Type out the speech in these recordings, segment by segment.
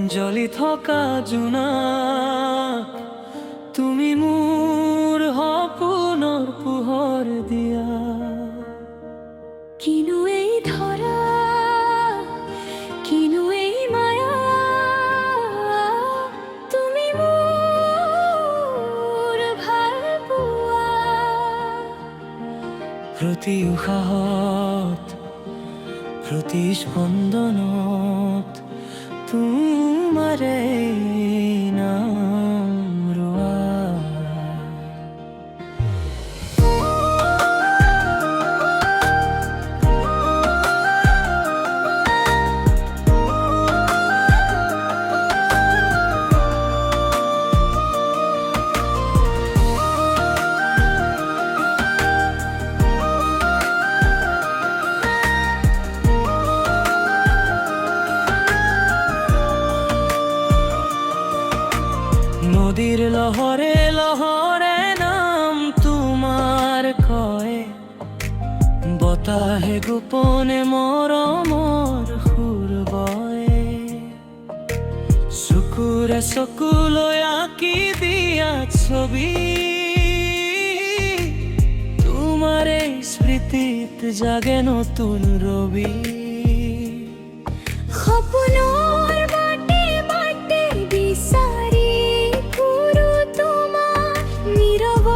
জ্বলি থকা জোনাক তুমি মোৰ সপোনৰ পোহৰ দিয়া। কিনো এই ধৰা, কিনো এই মায়া, তুমি মোৰ ভাল পোৱা। প্ৰতি উশাহত প্ৰতি স্পন্দনত তোমাৰে নাম ৰোৱা। নদীৰ লহৰে লহৰে নাম তোমাৰ কয়, বতাহে গোপনে মৰমৰ সুৰ বয়। চকুৰে চকুলৈ আঁকি দিয়া ছবি তোমাৰে স্মৃতিত জাগে নতুন ৰবি। সপোনৰ বাটে বাটে বিচাৰি ফুৰো তোমাক, নীৰৱ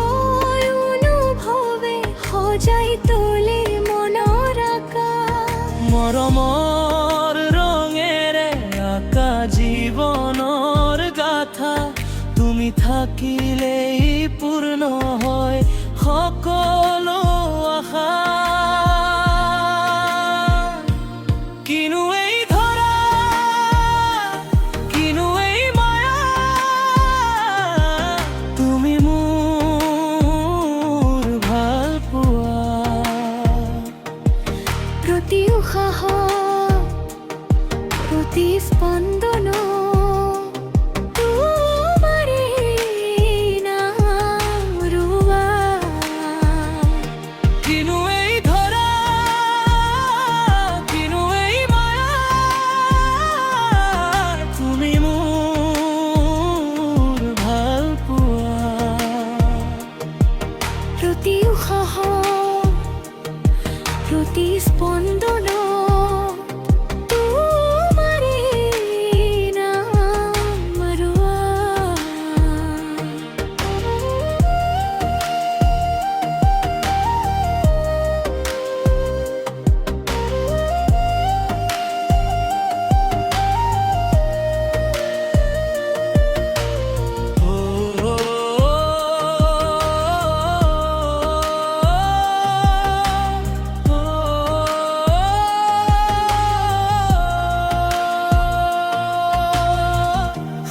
অনুভৱে সজাই তোলে মনৰ আকাশ। মৰমৰ ৰঙেৰে আঁকা জীৱনৰ গাথা, তুমি থাকিলেই পূৰ্ণ হয় সকলো আশা। কিনো এই ধৰা, কিনো এই মায়া, তুমি মোৰ ভাল পোৱা। প্ৰতি উশাহ প্ৰতি স্পন্দন তোমাৰে নাম ৰোৱা। কিনো এই ধৰা, কিনো এই মায়া, তুমি মোৰ ভাল পোৱা। প্ৰতি উশাহ প্ৰতি স্পন্দন তোমাৰে নাম ৰোৱা।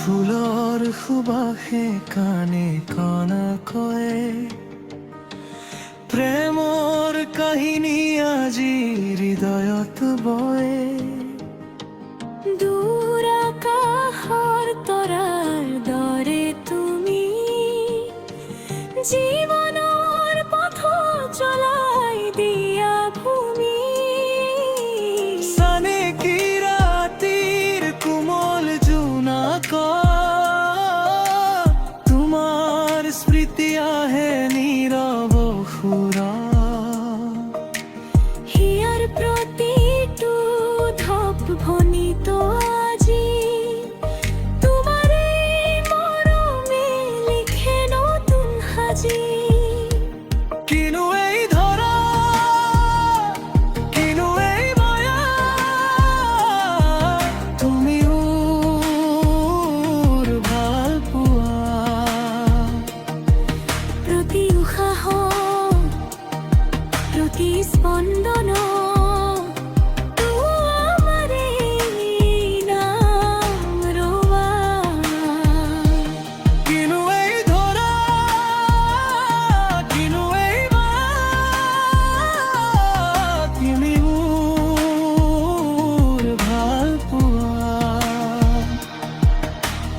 ফুলৰ সুবাসে কানে কণা কয়, প্ৰেমৰ কাহিনী আজি হৃদয়ত বয়। দূৰ আকাশৰ তৰাৰ দৰে তুমি জীৱনৰ পথ জ্বলাই দিয়া ভূমি। চানে কি ৰাতিৰ কোমল জোনাক, তোমাৰ স্মৃতি আহে নীৰৱ সুৰা। হিয়াৰ প্ৰতিটো ঢপ ভনিত আজি তোমাৰে মৰমে লিখে নতুন সাজি। কিনো এই ধৰা, কিনো এই মায়া, তুমি মোৰ ভাল পোৱা। প্ৰতি উশাহ প্ৰতি স্পন্দন তোমাৰে নাম ৰোৱা। কিনো এই ধৰা, কিনো এই মায়া, তুমি মোৰ ভাল পোৱা।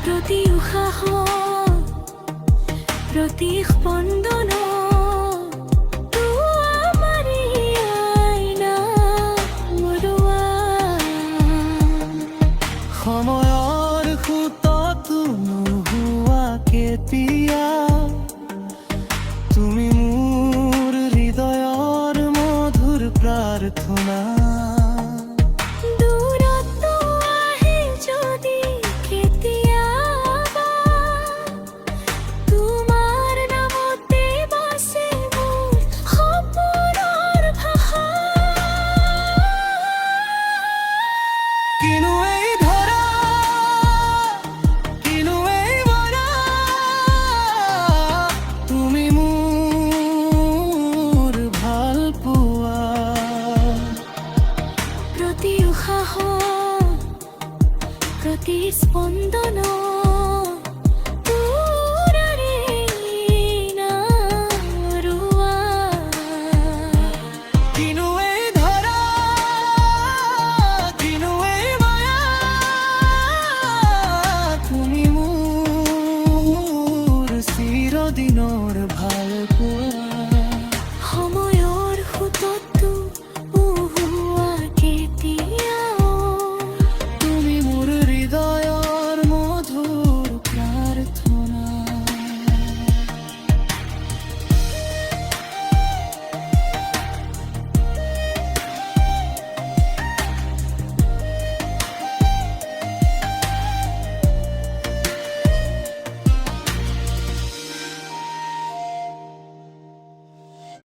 প্ৰতি উশাহ প্ৰতি স্পন্দন তোমাৰে নাম ৰোৱা। সময়ৰ প্রতিস্পন্দন